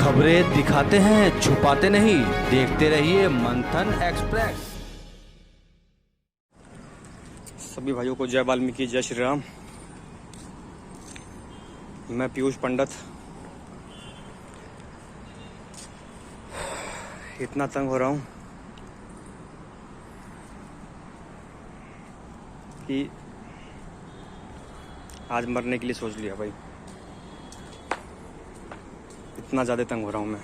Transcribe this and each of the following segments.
खबरें दिखाते हैं, छुपाते नहीं। देखते रहिए मंथन एक्सप्रेस। सभी भाइयों को जय वाल्मीकि, जय श्री राम। मैं पीयूष पंडित। इतना तंग हो रहा हूँ कि आज मरने के लिए सोच लिया भाई। इतना ज़्यादा तंग हो रहा हूँ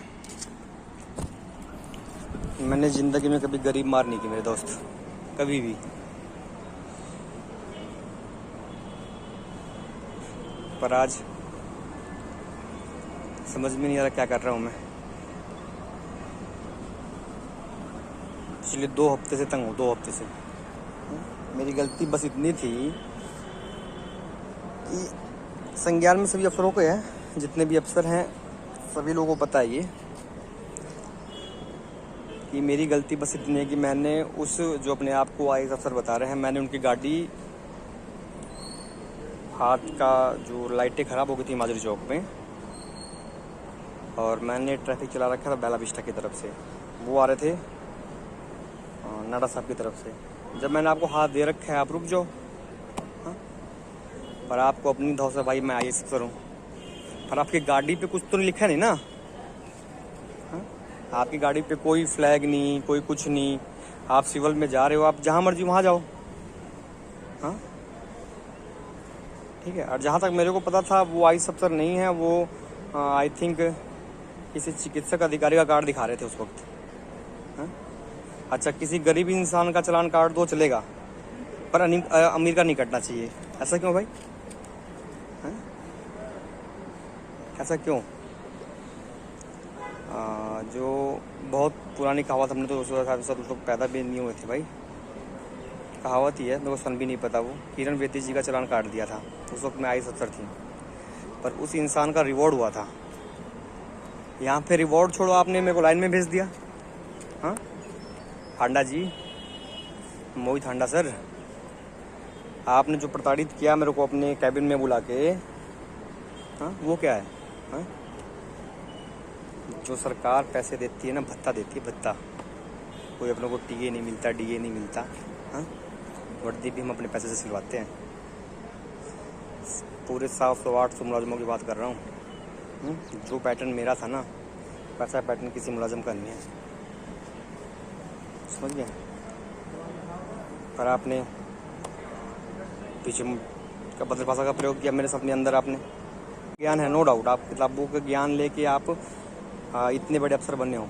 मैंने ज़िंदगी में कभी गरीब मार नहीं की मेरे दोस्त, कभी भी। पर आज समझ में नहीं आ रहा क्या कर रहा हूँ मैं। पिछले 2 हफ्ते से तंग हूँ, 2 हफ्ते से। मेरी गलती बस इतनी थी कि संज्ञान में सभी अफसरों को है, जितने भी अफसर हैं सभी लोगों को पता है ये कि मेरी गलती बस इतनी है कि मैंने उस जो अपने आप को आईएएस अफसर बता रहे हैं, मैंने उनकी गाड़ी, हाथ का जो लाइटें ख़राब हो गई थी माजरी चौक में, और मैंने ट्रैफिक चला रखा था बेला विस्टा की तरफ से। वो आ रहे थे नाडा साहब की तरफ से। जब मैंने आपको हाथ दे रखा है, आप रुक जाओ। हाँ, पर आपको अपनी धौ से भाई मैं आईएएस अफसर हूँ, पर आपकी गाड़ी पे कुछ तो लिखा नहीं ना। हाँ? आपकी गाड़ी पे कोई फ्लैग नहीं, कोई कुछ नहीं। आप सिविल में जा रहे हो, आप जहाँ मर्जी वहाँ जाओ। हाँ, ठीक है। और जहाँ तक मेरे को पता था वो आईएएस अफसर नहीं है, वो आई थिंक किसी चिकित्सक अधिकारी का कार्ड दिखा रहे थे उस वक्त। हाँ? अच्छा, किसी गरीब इंसान का चालान काट दो चलेगा, पर अमीर का नहीं कटना चाहिए। ऐसा क्यों भाई? हाँ? ऐसा क्यों? जो बहुत पुरानी कहावत, हमने तो उस वक्त पैदा भी नहीं हुए थे भाई। कहावत ही है, मेरे को सन भी नहीं पता। वो किरण बेदी जी का चालान काट दिया था, उस वक्त मैं आईएएस अफसर थी, पर उस इंसान का रिवॉर्ड हुआ था। यहाँ पे रिवॉर्ड छोड़ो, आपने मेरे को लाइन में भेज दिया। हाँ हांडा जी, मोहित हांडा सर, आपने जो प्रताड़ित किया मेरे को अपने कैबिन में बुला के, हाँ वो क्या है? हाँ? जो सरकार पैसे देती है ना, भत्ता देती है, भत्ता। कोई अपने को टीए नहीं मिलता, डीए नहीं मिलता। हाँ, वर्दी भी हम अपने पैसे से सिलवाते हैं। पूरे 700-800 मुलाजमों की बात कर रहा हूँ। जो पैटर्न मेरा था ना, वैसा पैटर्न किसी मुलाजम का नहीं है, समझ गए? पर आपने पीछे का भद्र भाषा का प्रयोग किया मेरे अपने अंदर। आपने ज्ञान है, नो डाउट, आप किताबों का ज्ञान लेके आप इतने बड़े अफसर बने हो,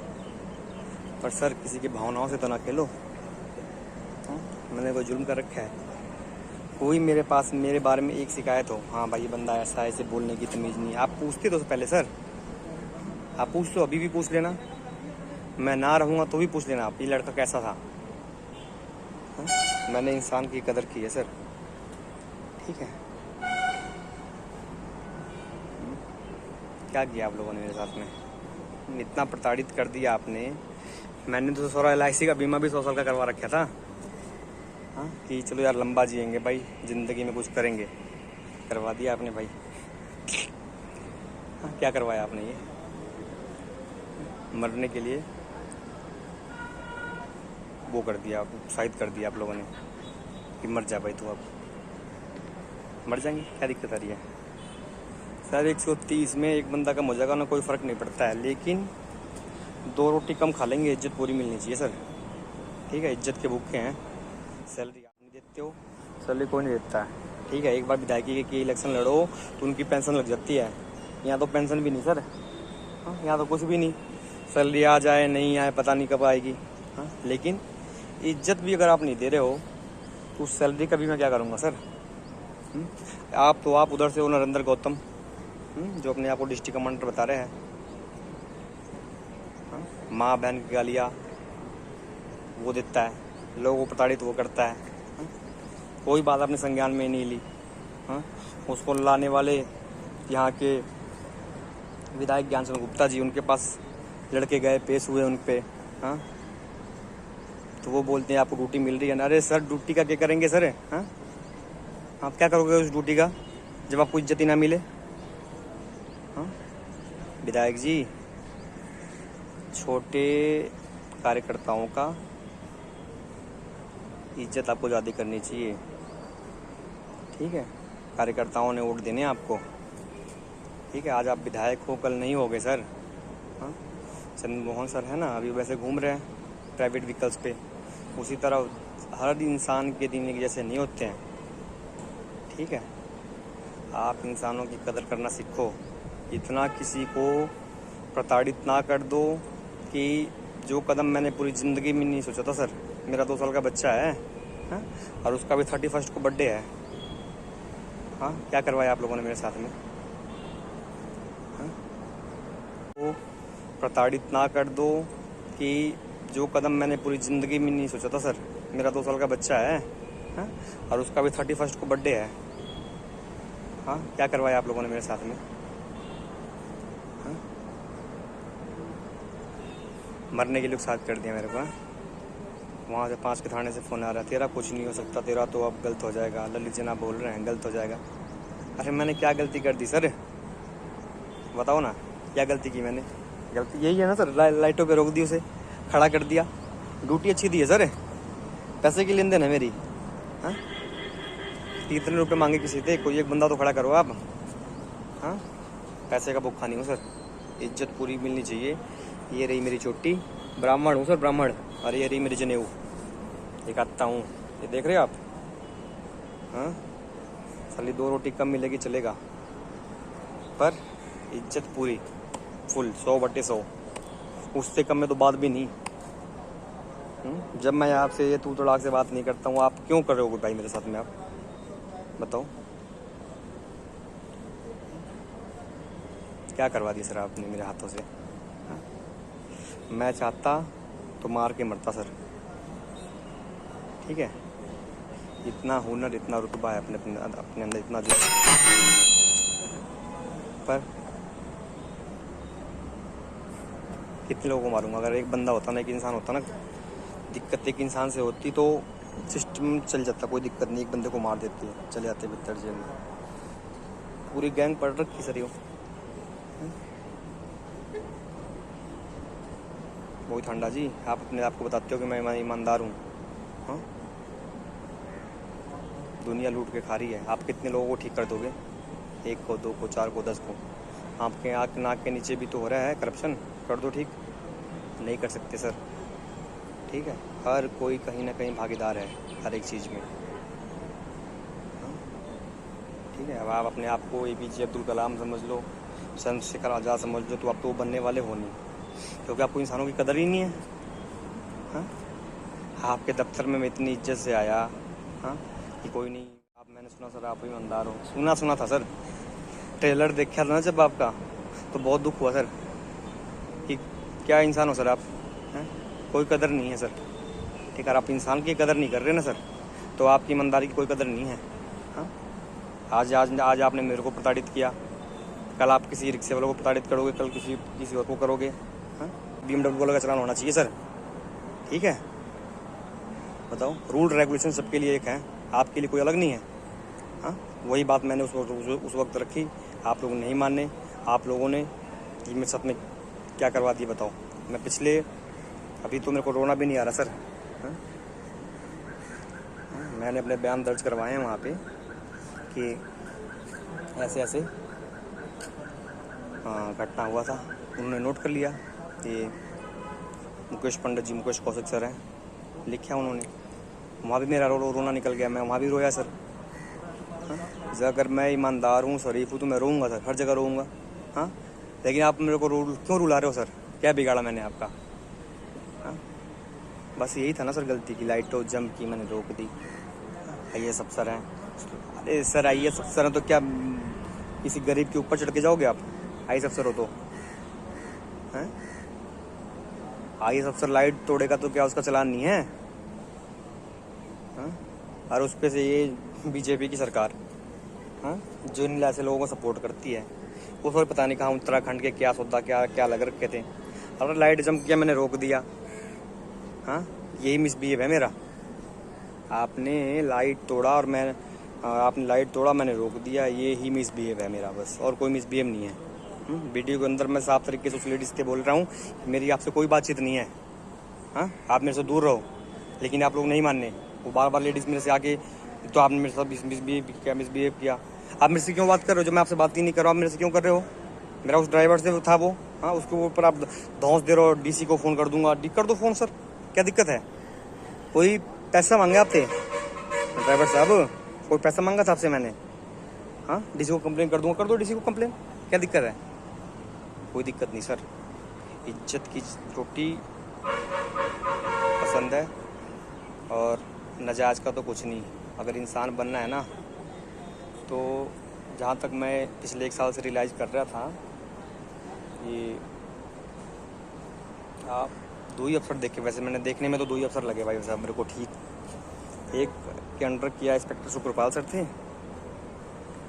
पर सर किसी की भावनाओं से तो ना खेलो। मैंने कोई जुल्म कर रखा है? कोई मेरे पास मेरे बारे में एक शिकायत हो, हाँ भाई ये बंदा ऐसा है, इसे बोलने की तमीज़ नहीं, आप पूछते तो पहले सर। आप पूछ लो, अभी भी पूछ लेना। मैं ना रहूँगा तो भी पूछ लेना आप, ये लड़का कैसा था। हाँ? मैंने इंसान की कदर की है सर, ठीक है? क्या किया आप लोगों ने मेरे साथ में? इतना प्रताड़ित कर दिया आपने। मैंने तो सारा LIC का बीमा भी 100 साल का करवा रखा था। हाँ, कि चलो यार लंबा जिएंगे भाई, ज़िंदगी में कुछ करेंगे। करवा दिया आपने भाई। हाँ, क्या करवाया आपने? ये मरने के लिए वो कर दिया, उत्साहित कर दिया आप लोगों ने कि मर जा भाई तू। अब मर जाएंगे, क्या दिक्कत आ रही है सर? 130 में एक बंदा कम हो जाएगा ना, कोई फ़र्क नहीं पड़ता है, लेकिन 2 रोटी कम खा लेंगे, इज्जत पूरी मिलनी चाहिए सर, ठीक है? इज्जत के भूखे हैं। सैलरी आप नहीं देते हो, सैलरी कोई नहीं देता है, ठीक है? एक बार विधायकी की इलेक्शन लड़ो तो उनकी पेंशन लग जाती है। यहाँ तो पेंशन भी नहीं सर। हाँ, यहाँ तो कुछ भी नहीं। सैलरी आ जाए नहीं आए पता नहीं कब आएगी। हाँ, लेकिन इज्जत भी अगर आप नहीं दे रहे हो तो उस सैलरी का भी मैं क्या करूँगा सर? आप उधर से हो नरेंद्र गौतम, जो अपने आप को डिस्ट्रिक्ट कमांडर बता रहे हैं। हाँ? माँ बहन की गालियाँ वो देता है, लोगों को प्रताड़ित वो करता है। हाँ? कोई बात अपने संज्ञान में नहीं ली। हाँ? उसको लाने वाले यहाँ के विधायक ज्ञान चंद्र गुप्ता जी, उनके पास लड़के गए, पेश हुए उन पे। हाँ, तो वो बोलते हैं आपको ड्यूटी मिल रही है ना। अरे सर ड्यूटी का क्या करेंगे सर? हाँ, आप क्या करोगे उस ड्यूटी का जब आपको इज्जत ही ना मिले? हाँ विधायक जी, छोटे कार्यकर्ताओं का इज्जत आपको ज़्यादा करनी चाहिए, ठीक है। कार्यकर्ताओं ने वोट देने आपको, ठीक है। आज आप विधायक हो, कल नहीं होगे सर। हाँ, चंद्र मोहन सर है ना, अभी वैसे घूम रहे हैं प्राइवेट व्हीकल्स पे। उसी तरह हर इंसान के दिन एक जैसे नहीं होते हैं, ठीक है। आप इंसानों की कदर करना सीखो। इतना किसी को प्रताड़ित ना कर दो कि जो कदम मैंने पूरी ज़िंदगी में नहीं सोचा था सर। मेरा 2 साल का बच्चा है, हाँ? और उसका भी 31 को बर्थडे है। हाँ, क्या करवाया आप लोगों ने मेरे साथ में? हाँ? वो प्रताड़ित ना कर दो कि जो कदम मैंने पूरी ज़िंदगी में नहीं सोचा था सर। मेरा 2 साल का बच्चा है, हाँ? और उसका भी 31 को बर्थडे है। हाँ, क्या करवाया आप लोगों ने मेरे साथ में? हाँ? मरने के लिए साथ कर दिया मेरे को। वहाँ से 5 के थाने से फ़ोन आ रहा है, तेरा कुछ नहीं हो सकता, तेरा तो अब गलत हो जाएगा। ललित जना बोल रहे हैं गलत हो जाएगा। अरे मैंने क्या गलती कर दी सर? बताओ ना, क्या गलती की मैंने? गलती यही है ना सर, लाइटों पे रोक दी, उसे खड़ा कर दिया। ड्यूटी अच्छी दी है सर, पैसे की लेन देन है मेरी। हाँ, 3 रुपये मांगे किसी से, कोई एक बंदा तो खड़ा करो आप। हाँ, पैसे का भूखा नहीं हूँ सर, इज्जत पूरी मिलनी चाहिए। ये रही मेरी चोटी, ब्राह्मण हूँ सर, ब्राह्मण। और ये रही मेरी जनेऊ, एक आता हूँ, ये देख रहे हो आप? हाँ, साली 2 रोटी कम मिलेगी चलेगा, पर इज्जत पूरी फुल 100/100। उससे कम में तो बात भी नहीं। जब मैं आपसे ये तू तड़ाक से बात नहीं करता हूँ, आप क्यों कर रहे हो भाई मेरे साथ में? आप बताओ, क्या करवा दिया सर आपने मेरे हाथों से? हाँ? मैं चाहता तो मार के मरता सर, ठीक है। इतना हुनर, इतना रुतबा है अपने अंदर, इतना जो, पर कितने लोगों को मारूंगा? अगर एक बंदा होता ना, एक इंसान होता ना, दिक्कत एक इंसान से होती तो सिस्टम चल जाता, कोई दिक्कत नहीं। एक बंदे को मार देती है, चले जाते भीतर जेल में। पूरी गैंग पड़ रखी सर यो। वही ठंडा जी, आप अपने आप को बताते हो कि मैं ईमानदार हूँ। हाँ, दुनिया लूट के खा रही है। आप कितने लोगों को ठीक कर दोगे? 1 को, 2 को, 4 को, 10 को? आपके आँख नाक के नीचे भी तो हो रहा है करप्शन, कर दो ठीक। नहीं कर सकते सर, ठीक है। हर कोई कहीं ना कहीं भागीदार है हर एक चीज़ में, ठीक है। अब आप अपने आप को APJ अब्दुल कलाम समझ लो, चंद्रशेखर आज़ाद समझ लो, तो आप तो बनने वाले हो नहीं, क्योंकि आपको इंसानों की कदर ही नहीं है। हाँ, आपके दफ्तर में मैं इतनी इज्जत से आया, हाँ, कि कोई नहीं। आप, मैंने सुना सर आप ईमानदार हो, सुना था सर। ट्रेलर देखा था ना जब आपका, तो बहुत दुख हुआ सर कि क्या इंसान हो सर आप। हैं, कोई कदर नहीं है सर, ठीक है। आप इंसान की कदर नहीं कर रहे ना सर, तो आपकी ईमानदारी की कोई कदर नहीं है। हाँ, आज आपने मेरे को प्रताड़ित किया, कल आप किसी रिक्शे वालों को प्रताड़ित करोगे, कल किसी और को करोगे। हाँ, BMW वाला का चलान होना चाहिए सर, ठीक है। बताओ, रूल रेगुलेशन सबके लिए एक है, आपके लिए कोई अलग नहीं है। हाँ, वही बात मैंने उस वक्त रखी, आप लोगों ने नहीं माने। आप लोगों ने ये मेरे साथ में क्या करवा दिया बताओ? मैं पिछले, अभी तो मेरे को रोना भी नहीं आ रहा सर। हाँ? मैंने अपने बयान दर्ज करवाए हैं वहाँ पे कि ऐसे ऐसे घटना हुआ था। उन्होंने नोट कर लिया। ये मुकेश पंडित जी, मुकेश कौशिक सर हैं, लिखा उन्होंने। वहाँ भी मेरा रोना निकल गया, मैं वहाँ भी रोया सर। हाँ? अगर मैं ईमानदार हूँ, शरीफ हूँ, तो मैं रोऊंगा सर, हर जगह रोऊंगा। हाँ, लेकिन आप मेरे को क्यों रुला रहे हो सर? क्या बिगाड़ा मैंने आपका? हाँ, बस यही था ना सर गलती की, लाइटों जम की मैंने रोक दी। IAS अफसर हैं। अरे सर IAS अफसर हैं तो क्या किसी गरीब के ऊपर चढ़ के जाओगे आप? IAS अफसर हो तो हैं? IAS अफसर लाइट तोड़ेगा तो क्या उसका चालान नहीं है? हाँ? और उस पे से ये BJP की सरकार, हाँ, जो इन ऐसे लोगों को सपोर्ट करती है, वो फिर पता नहीं कहाँ उत्तराखंड के क्या सौदा क्या लग रखे थे। अगर लाइट जम किया मैंने रोक दिया। हाँ, यही मिसबिहेव है मेरा। आपने लाइट तोड़ा और आपने लाइट तोड़ा, मैंने रोक दिया, ये ही मिसबिहेव है मेरा, बस और कोई मिसबिहेव नहीं है। वीडियो के अंदर मैं साफ तरीके से उस लेडीज़ से बोल रहा हूँ मेरी आपसे कोई बातचीत नहीं है। हाँ, आप मेरे से दूर रहो, लेकिन आप लोग नहीं मानने। वो बार बार लेडीज़ मेरे से आके तो आपने मेरे साथ मिसबिहेव किया। आप मेरे से क्यों बात कर रहे हो? जो मैं आपसे बात ही नहीं कर रहा हूँ, आप मेरे से क्यों कर रहे हो? मेरा उस ड्राइवर से था वो, हाँ, उसके ऊपर आप धौंस दे रहे हो। डीसी को फ़ोन कर दूंगा। कर दो फ़ोन सर, क्या दिक्कत है? कोई पैसा मांगे आपसे ड्राइवर साहब? कोई पैसा मांगा था आपसे मैंने? हाँ, डीसी को कंप्लेन कर दूंगा। कर दो डीसी को कंप्लेन, क्या दिक्कत है? कोई दिक्कत नहीं सर। इज्जत की रोटी पसंद है और नजायज़ का तो कुछ नहीं। अगर इंसान बनना है ना, तो जहाँ तक मैं पिछले 1 साल से रियलाइज़ कर रहा था, ये आप 2 ही अफसर देखे। वैसे मैंने देखने में तो 2 ही अफसर लगे भाई साहब मेरे को ठीक। एक के अंडर किया इंस्पेक्टर शुक्रपाल सर थे,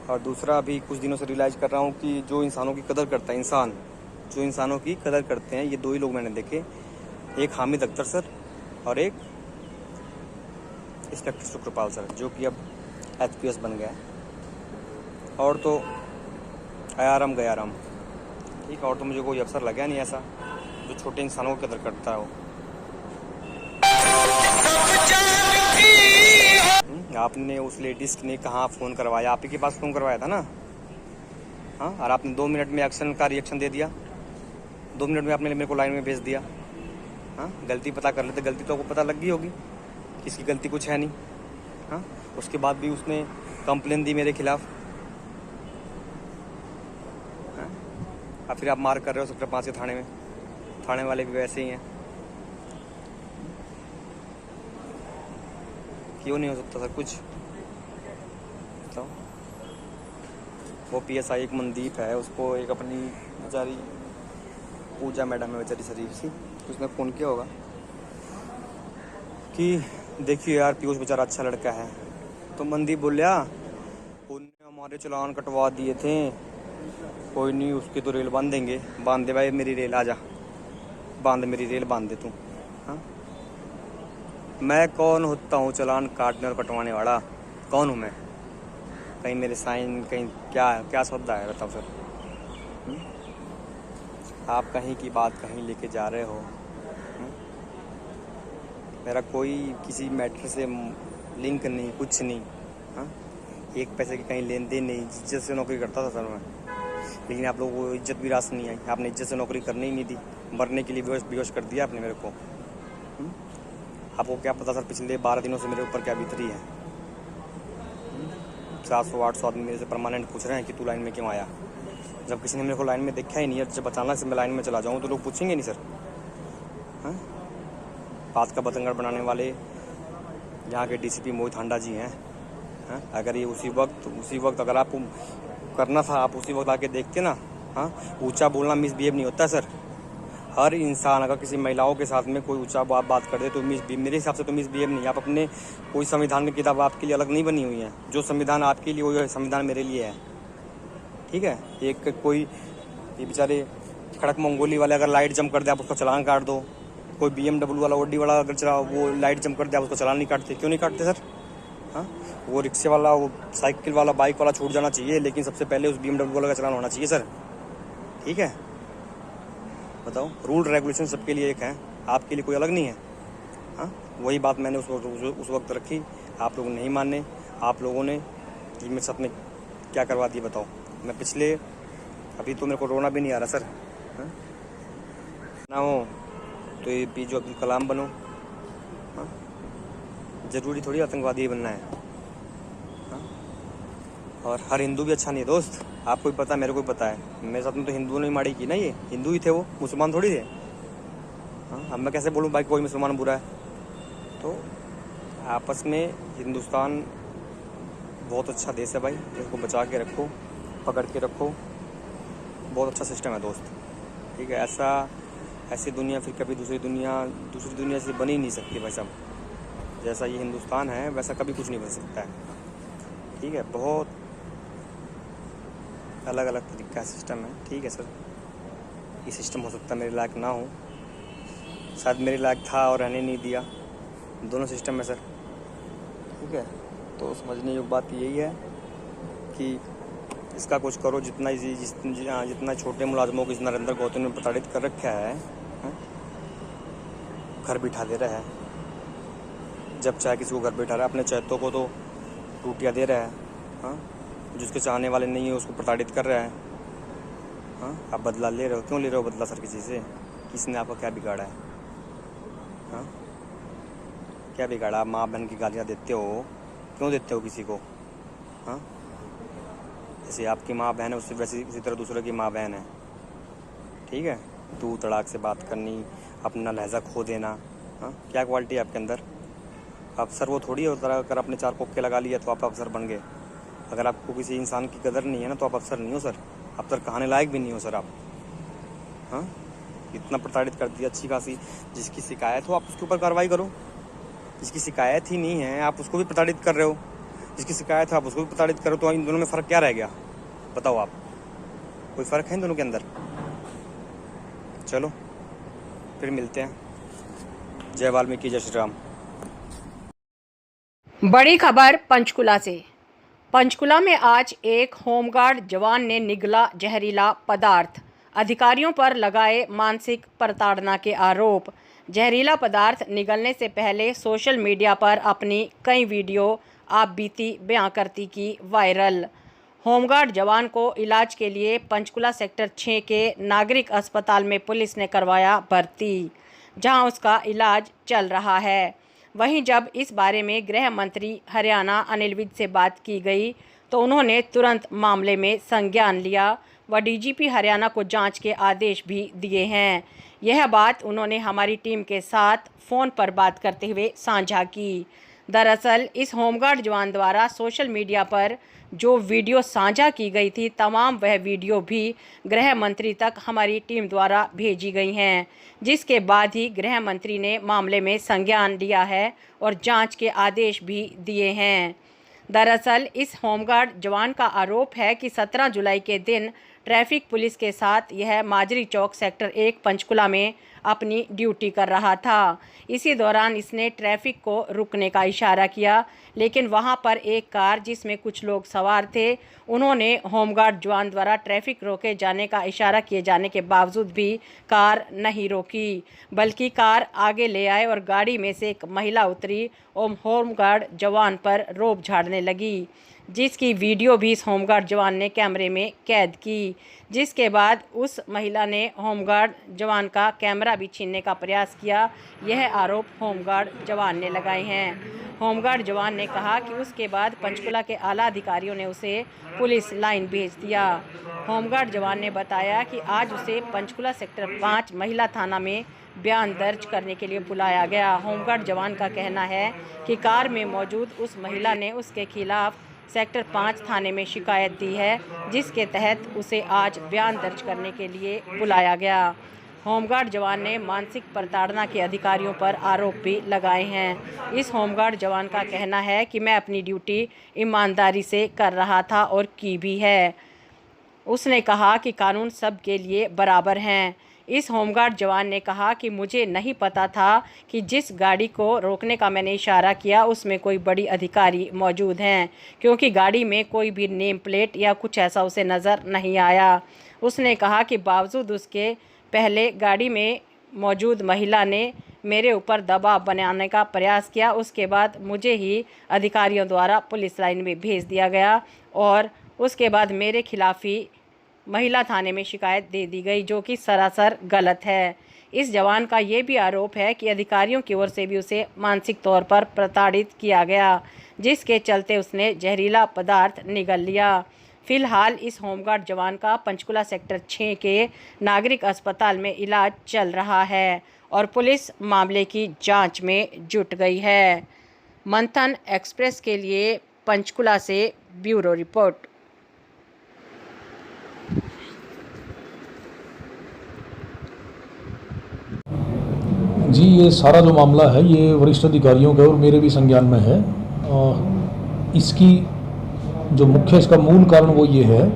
और दूसरा अभी कुछ दिनों से रियलाइज़ कर रहा हूँ कि जो इंसानों की कदर करता है, इंसान जो इंसानों की कदर करते हैं, ये 2 ही लोग मैंने देखे। एक हामिद अख्तर सर और एक इंस्पेक्टर शुक्रपाल सर, जो कि अब HPS बन गया है। और तो आयाराम गयाराम, ठीक। और तो मुझे कोई अफसर लगा नहीं ऐसा जो छोटे इंसानों की कदर करता है। आपने उस लेडीज़ ने कहाँ फ़ोन करवाया? आप ही के पास फ़ोन करवाया था ना? हाँ, और आपने 2 मिनट में एक्शन का रिएक्शन दे दिया। 2 मिनट में आपने मेरे को लाइन में भेज दिया। हाँ, गलती पता कर लेते। गलती तो आपको पता लग गई होगी, किसकी गलती कुछ है नहीं। हाँ, उसके बाद भी उसने कंप्लेन दी मेरे खिलाफ। हाँ, और फिर आप मार कर रहे हो सेक्टर 5 के थाने में। थाने वाले भी वैसे ही हैं। क्यों नहीं हो सकता सर कुछ? तो वो PSI एक मनदीप है, उसको एक अपनी बेचारी पूजा मैडम है बेचारी शरीफ सी, उसने फ़ोन किया होगा कि देखिए यार पीयूष बेचारा अच्छा लड़का है। तो मनदीप बोलिया उनने हमारे चालान कटवा दिए थे, कोई नहीं उसकी तो रेल बांध देंगे। बांध दे भाई मेरी रेल, आ जा बांध मेरी रेल, बांध दे तू। हाँ, मैं कौन होता हूँ चालान काटने और कटवाने वाला? कौन हूँ मैं? कहीं मेरे साइन, कहीं क्या सौदा है बताओ सर? आप कहीं की बात कहीं लेके जा रहे हो। मेरा कोई किसी मैटर से लिंक नहीं, कुछ नहीं। हाँ, 1 पैसे की कहीं लेन देन नहीं। इज्जत से नौकरी करता था सर मैं, लेकिन आप लोगों को इज्जत भी रास नहीं आई। आपने इज्जत से नौकरी करने ही नहीं दी, मरने के लिए बेहोश कर दिया आपने मेरे को। आपको क्या पता सर पिछले 12 दिनों से मेरे ऊपर क्या बीत रही है? 700-800 आदमी मेरे से परमानेंट पूछ रहे हैं कि तू लाइन में क्यों आया। जब किसी ने मेरे को लाइन में देखा ही नहीं है, जब अचानक से मैं लाइन में चला जाऊँ तो लोग पूछेंगे नहीं सर? हाँ, बात का बतंगड़ बनाने वाले यहाँ के DCP मोहित हांडा जी हैं। हाँ, अगर ये उसी वक्त अगर आपको करना था, आप उसी वक्त आके देखते ना। हाँ, ऊंचा बोलना मिसबिहेव नहीं होता सर। हर इंसान अगर किसी महिलाओं के साथ में कोई ऊंचा बात कर दे तो मेरे हिसाब से तो मिसबिहेव नहीं। आप अपने कोई संविधान की किताब आपके लिए अलग नहीं बनी हुई है। जो संविधान आपके लिए वही संविधान मेरे लिए है, ठीक है। एक कोई ये बेचारे खड़क मंगोली वाले अगर लाइट जंप कर दे आप उसका चालान काट दो। कोई BMW वाला, OD वाला अगर चला वो लाइट जंप कर दे आप उसका चालान नहीं काटते। क्यों नहीं काटते सर? हाँ, वो रिक्शे वाला, वो साइकिल वाला, बाइक वाला छूट जाना चाहिए, लेकिन सबसे पहले उस BMW वाला का चालान होना चाहिए सर, ठीक है। बताओ, रूल रेगुलेशन सबके लिए एक है, आपके लिए कोई अलग नहीं है। हाँ, वही बात मैंने उस वक्त रखी। आप लोग नहीं माने। आप लोगों ने ये मेरे साथ में क्या करवा दिया बताओ? मैं पिछले अभी तो मेरे को रोना भी नहीं आ रहा सर। हाँ, ना हो तो ये PJ अब्दुल कलाम बनो। हाँ, ज़रूरी थोड़ी आतंकवादी बनना है। हाँ, और हर हिंदू भी अच्छा नहीं है दोस्त। आपको भी पता है, मेरे को भी पता है। मेरे साथ में तो हिंदुओं ने माड़ी की ना, ये हिंदू ही थे, वो मुसलमान थोड़ी थे। हाँ, अब मैं कैसे बोलूँ भाई कोई मुसलमान बुरा है? तो आपस में हिंदुस्तान बहुत अच्छा देश है भाई, इसको बचा के रखो, पकड़ के रखो। बहुत अच्छा सिस्टम है दोस्त, ठीक है। ऐसी दुनिया फिर कभी दूसरी दुनिया से बन ही नहीं सकती भाई साहब। जैसा ये हिंदुस्तान है वैसा कभी कुछ नहीं बन सकता है, ठीक है। बहुत अलग अलग तरीके का सिस्टम है, ठीक है सर। ये सिस्टम हो सकता है मेरे लायक ना हो, शायद मेरे लायक था और रहने नहीं दिया। दोनों सिस्टम है सर, ठीक है। तो समझने योग्य बात यही है कि इसका कुछ करो, जितना छोटे मुलाजमों को इस नरेंद्र गौतम ने प्रताड़ित कर रखा है, घर बिठा दे रहा है, जब चाहे किसी को घर बिठा रहा है, अपने चैतों को तो रोटियाँ दे रहा है, हाँ, जिसके चाहने वाले नहीं है उसको प्रताड़ित कर रहा है, हाँ। आप बदला ले रहे हो, क्यों ले रहे हो बदला सर किसी से? किसने आपका क्या बिगाड़ा है, हाँ? क्या बिगाड़ा? आप माँ बहन की गालियाँ देते हो, क्यों देते हो किसी को, हाँ? जैसे आपकी माँ बहन है उससे वैसे इसी तरह दूसरों की माँ बहन है, ठीक है? तू तड़ाक से बात करनी, अपना लहजा खो देना, हाँ? क्या क्वालिटी है आपके अंदर? अफसर वो थोड़ी होता है, अगर आपने 4 कोके लगा लिया तो आप अफसर बन गए। अगर आपको किसी इंसान की कदर नहीं है ना तो आप अफसर नहीं हो सर, अफसर कहने लायक भी नहीं हो सर आप, हाँ? इतना प्रताड़ित कर दिया अच्छी खासी। जिसकी शिकायत हो आप उसके ऊपर कार्रवाई करो, जिसकी शिकायत ही नहीं है आप उसको भी प्रताड़ित कर रहे हो, जिसकी शिकायत है आप उसको भी प्रताड़ित करो, तो इन दोनों में फ़र्क क्या रह गया बताओ आप? कोई फ़र्क है इन दोनों के अंदर? चलो फिर मिलते हैं। जय वाल्मीकि, जय श्री राम। बड़ी खबर पंचकुला से। पंचकुला में आज एक होमगार्ड जवान ने निगला जहरीला पदार्थ, अधिकारियों पर लगाए मानसिक प्रताड़ना के आरोप। जहरीला पदार्थ निगलने से पहले सोशल मीडिया पर अपनी कई वीडियो आप बीती बयां करती की वायरल। होमगार्ड जवान को इलाज के लिए पंचकुला सेक्टर 6 के नागरिक अस्पताल में पुलिस ने करवाया भर्ती, जहां उसका इलाज चल रहा है। वहीं जब इस बारे में गृह मंत्री हरियाणा अनिल विज से बात की गई तो उन्होंने तुरंत मामले में संज्ञान लिया व डीजीपी हरियाणा को जांच के आदेश भी दिए हैं। यह बात उन्होंने हमारी टीम के साथ फ़ोन पर बात करते हुए साझा की। दरअसल इस होमगार्ड जवान द्वारा सोशल मीडिया पर जो वीडियो साझा की गई थी, तमाम वह वीडियो भी गृह मंत्री तक हमारी टीम द्वारा भेजी गई हैं, जिसके बाद ही गृह मंत्री ने मामले में संज्ञान लिया है और जांच के आदेश भी दिए हैं। दरअसल इस होमगार्ड जवान का आरोप है कि 17 जुलाई के दिन ट्रैफिक पुलिस के साथ यह माजरी चौक सेक्टर 1 पंचकुला में अपनी ड्यूटी कर रहा था। इसी दौरान इसने ट्रैफिक को रुकने का इशारा किया, लेकिन वहां पर एक कार जिसमें कुछ लोग सवार थे, उन्होंने होमगार्ड जवान द्वारा ट्रैफिक रोके जाने का इशारा किए जाने के बावजूद भी कार नहीं रोकी, बल्कि कार आगे ले आए और गाड़ी में से एक महिला उतरी और होमगार्ड जवान पर रोब झाड़ने लगी, जिसकी वीडियो भी इस होमगार्ड जवान ने कैमरे में कैद की। जिसके बाद उस महिला ने होमगार्ड जवान का कैमरा भी छीनने का प्रयास किया। यह आरोप होमगार्ड जवान ने लगाए हैं। होमगार्ड जवान ने कहा कि उसके बाद पंचकुला के आला अधिकारियों ने उसे पुलिस लाइन भेज दिया। होमगार्ड जवान ने बताया कि आज उसे पंचकुला सेक्टर 5 महिला थाना में बयान दर्ज करने के लिए बुलाया गया। होमगार्ड जवान का कहना है कि कार में मौजूद उस महिला ने उसके खिलाफ सेक्टर 5 थाने में शिकायत दी है, जिसके तहत उसे आज बयान दर्ज करने के लिए बुलाया गया। होमगार्ड जवान ने मानसिक प्रताड़ना के अधिकारियों पर आरोप भी लगाए हैं। इस होमगार्ड जवान का कहना है कि मैं अपनी ड्यूटी ईमानदारी से कर रहा था और की भी है। उसने कहा कि कानून सब के लिए बराबर हैं। इस होमगार्ड जवान ने कहा कि मुझे नहीं पता था कि जिस गाड़ी को रोकने का मैंने इशारा किया उसमें कोई बड़ी अधिकारी मौजूद हैं, क्योंकि गाड़ी में कोई भी नेम प्लेट या कुछ ऐसा उसे नज़र नहीं आया। उसने कहा कि बावजूद उसके पहले गाड़ी में मौजूद महिला ने मेरे ऊपर दबाव बनाने का प्रयास किया, उसके बाद मुझे ही अधिकारियों द्वारा पुलिस लाइन में भेज दिया गया और उसके बाद मेरे खिलाफ ही महिला थाने में शिकायत दे दी गई, जो कि सरासर गलत है। इस जवान का ये भी आरोप है कि अधिकारियों की ओर से भी उसे मानसिक तौर पर प्रताड़ित किया गया, जिसके चलते उसने जहरीला पदार्थ निगल लिया। फिलहाल इस होमगार्ड जवान का पंचकुला सेक्टर 6 के नागरिक अस्पताल में इलाज चल रहा है और पुलिस मामले की जांच में जुट गई है। मंथन एक्सप्रेस के लिए पंचकुला से ब्यूरो रिपोर्ट। जी, ये सारा जो मामला है ये वरिष्ठ अधिकारियों का और मेरे भी संज्ञान में है। इसकी जो मुख्य इसका मूल कारण वो ये है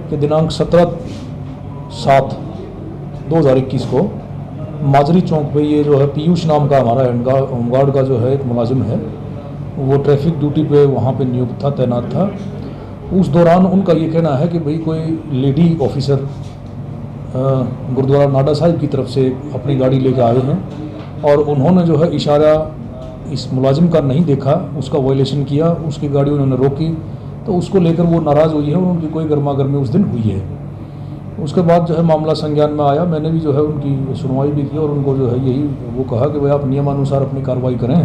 कि दिनांक 17/7/2021 को माजरी चौक पे ये जो है पीयूष नाम का हमारा होमगार्ड का जो है एक मुलाजिम है, वो ट्रैफिक ड्यूटी पे वहाँ पे नियुक्त था, तैनात था उस दौरान उनका ये कहना है कि भाई कोई लेडी ऑफिसर गुरुद्वारा नाडा साहिब की तरफ से अपनी गाड़ी लेकर आए हैं और उन्होंने जो है इशारा इस मुलाजिम का नहीं देखा, उसका वायलेशन किया, उसकी गाड़ी उन्होंने रोकी, तो उसको लेकर वो नाराज़ हुई है और उनकी कोई गर्मा गर्मी उस दिन हुई है। उसके बाद जो है मामला संज्ञान में आया, मैंने भी जो है उनकी सुनवाई भी की और उनको जो है यही वो कहा कि भाई आप नियमानुसार अपनी कार्रवाई करें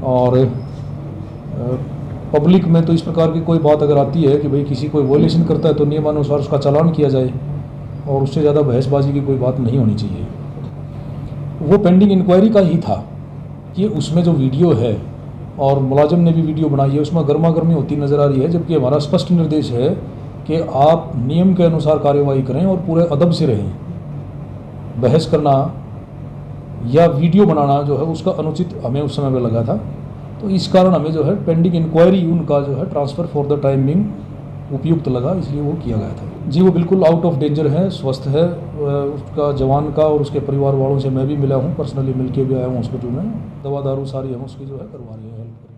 और पब्लिक में तो इस प्रकार की कोई बात अगर आती है कि भाई किसी कोई वायलेशन करता है तो नियमानुसार उसका चालान किया जाए और उससे ज़्यादा बहसबाजी की कोई बात नहीं होनी चाहिए। वो पेंडिंग इंक्वायरी का ही था कि उसमें जो वीडियो है और मुलाजिम ने भी वीडियो बनाई है उसमें गर्मा गर्मी होती नज़र आ रही है, जबकि हमारा स्पष्ट निर्देश है कि आप नियम के अनुसार कार्यवाही करें और पूरे अदब से रहें। बहस करना या वीडियो बनाना जो है उसका अनुचित हमें उस समय पे लगा था, तो इस कारण हमें जो है पेंडिंग इंक्वायरी उनका जो है ट्रांसफ़र फॉर द टाइमिंग उपयुक्त लगा, इसलिए वो किया गया था। जी वो बिल्कुल आउट ऑफ डेंजर है, स्वस्थ है। उसका जवान का और उसके परिवार वालों से मैं भी मिला हूँ, पर्सनली मिल के भी आया हूँ हॉस्पिटल में। दवा दारू सारी हम उसकी जो है करवा रहे हैं हेल्प।